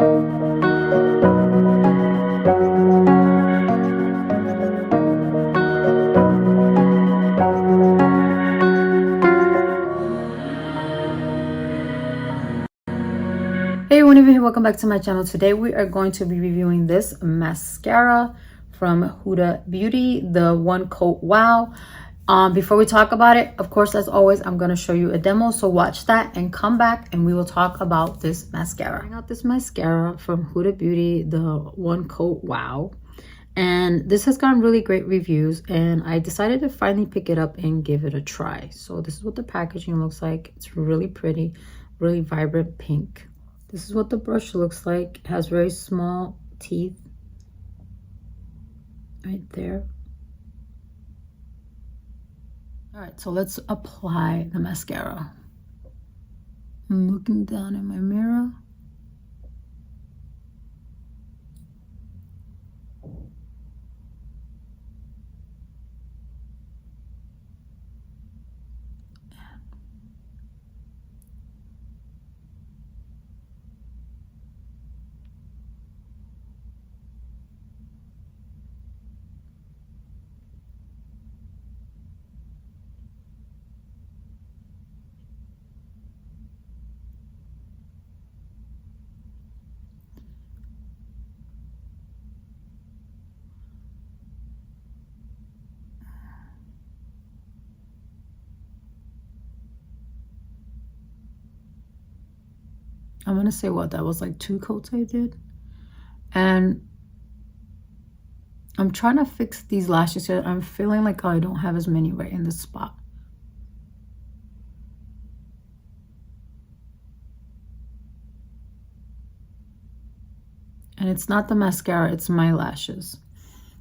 Hey everyone, over here, welcome back to my channel. Today we are going to be reviewing this mascara from Huda Beauty, the One Coat Wow. Before we talk about it, of course, as always, I'm going to show you a demo, so watch that and come back and we will talk about this mascara. I got this mascara from Huda Beauty, the One Coat Wow, and this has gotten really great reviews, and I decided to finally pick it up and give it a try. So this is what the packaging looks like. It's really pretty, really vibrant pink. This is what the brush looks like. It has very small teeth right there. All right, so let's apply the mascara. I'm looking down in my mirror. I'm gonna say what that was, like 2 coats I did, and I'm trying to fix these lashes here. I'm feeling like I don't have as many right in this spot. And it's not the mascara, it's my lashes.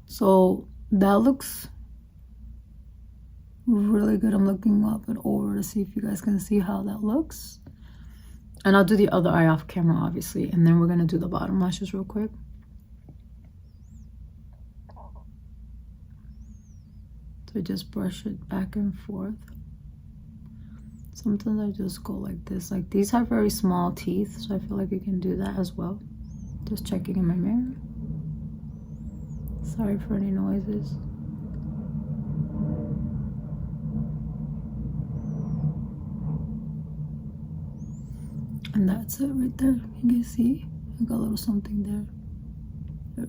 So that looks really good. I'm looking up and over to see if you guys can see how that looks. And I'll do the other eye off camera, obviously. And then we're going to do the bottom lashes real quick. So just brush it back and forth. Sometimes I just go like this. Like, these have very small teeth, so I feel like you can do that as well. Just checking in my mirror. Sorry for any noises. And that's it right there. You can see I got a little something there.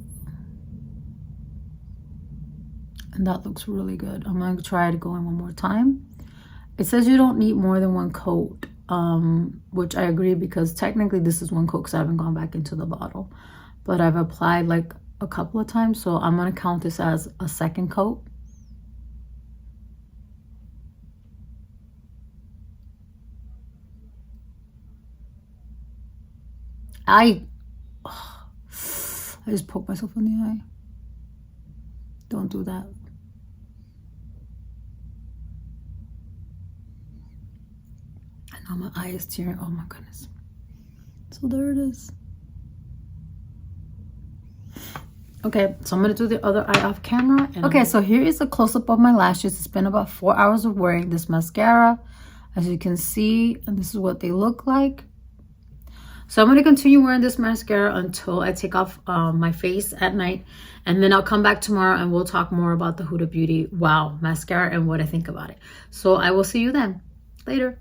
And that looks really good. I'm going to try to go in one more time. It says you don't need more than 1 coat, which I agree, because technically this is 1 coat because I haven't gone back into the bottle. But I've applied like a couple of times, so I'm going to count this as a 2nd coat. I just poked myself in the eye. Don't do that. I know my eye is tearing. Oh my goodness. So there it is. Okay, so I'm gonna do the other eye off camera. Okay, so here is a close-up of my lashes. It's been about 4 hours of wearing this mascara, as you can see, and this is what they look like. So I'm going to continue wearing this mascara until I take off my face at night. And then I'll come back tomorrow and we'll talk more about the Huda Beauty Wow mascara and what I think about it. So I will see you then. Later.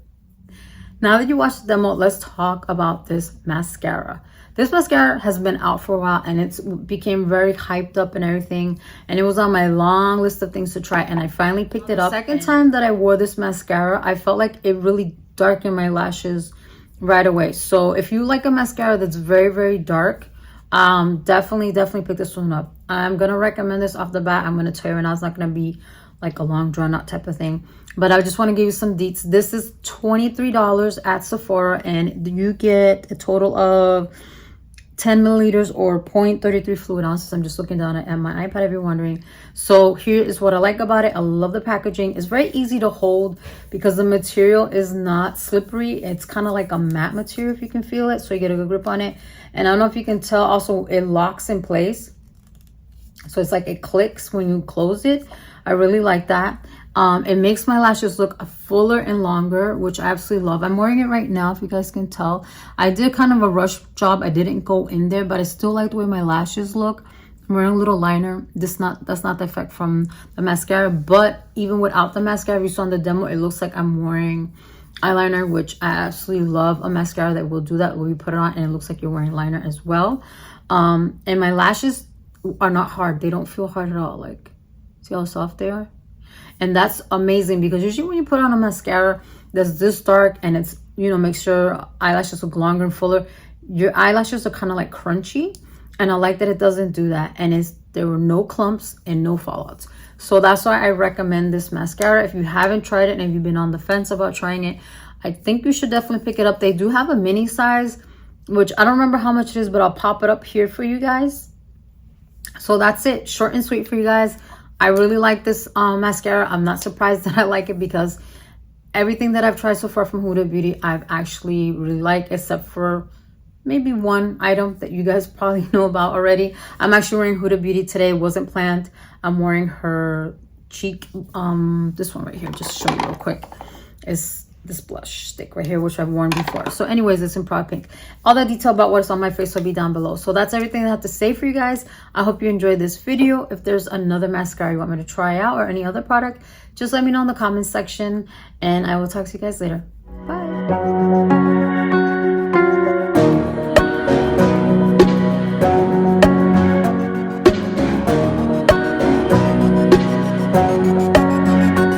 Now that you watched the demo, let's talk about this mascara. This mascara has been out for a while and it's became very hyped up and everything. And it was on my long list of things to try. And I finally picked it up. The second time that I wore this mascara, I felt like it really darkened my lashes right away. So if you like a mascara that's very dark, definitely pick this one up. I'm gonna recommend this off the bat. I'm gonna tell you right now, it's not gonna be like a long drawn out type of thing, but I just want to give you some deets. This is $23 at Sephora, and you get a total of 10 milliliters or 0.33 fluid ounces. I'm just looking down at my iPad if you're wondering. So here is what I like about it. I love the packaging. It's very easy to hold because the material is not slippery. It's kind of like a matte material, if you can feel it, so you get a good grip on it. And I don't know if you can tell, also it locks in place, so it's like it clicks when you close it. I really like that. It makes my lashes look fuller and longer, which I absolutely love. I'm wearing it right now, if you guys can tell. I did kind of a rush job. I didn't go in there, but I still like the way my lashes look. I'm wearing a little liner. That's not the effect from the mascara, but even without the mascara, if you saw on the demo, it looks like I'm wearing eyeliner, which I absolutely love. A mascara that will do that, where you put it on and it looks like you're wearing liner as well. And my lashes are not hard. They don't feel hard at all. Like, see how soft they are? And that's amazing, because usually when you put on a mascara that's this dark and it's, you know, makes your eyelashes look longer and fuller, your eyelashes are kind of like crunchy. And I like that it doesn't do that. And there were no clumps and no fallouts. So that's why I recommend this mascara. If you haven't tried it and if you've been on the fence about trying it, I think you should definitely pick it up. They do have a mini size, which I don't remember how much it is, but I'll pop it up here for you guys. So that's it. Short and sweet for you guys. I really like this mascara. I'm not surprised that I like it, because everything that I've tried so far from Huda Beauty, I've actually really liked, except for maybe one item that you guys probably know about already. I'm actually wearing Huda Beauty today. It wasn't planned. I'm wearing her cheek, this one right here, just to show you real quick. It's this blush stick right here, which I've worn before. So anyways, it's in Prod Pink. All the detail about what's on my face will be down below. So that's everything I have to say for you guys. I hope you enjoyed this video. If there's another mascara you want me to try out, or any other product, just let me know in the comments section, and I will talk to you guys later. Bye.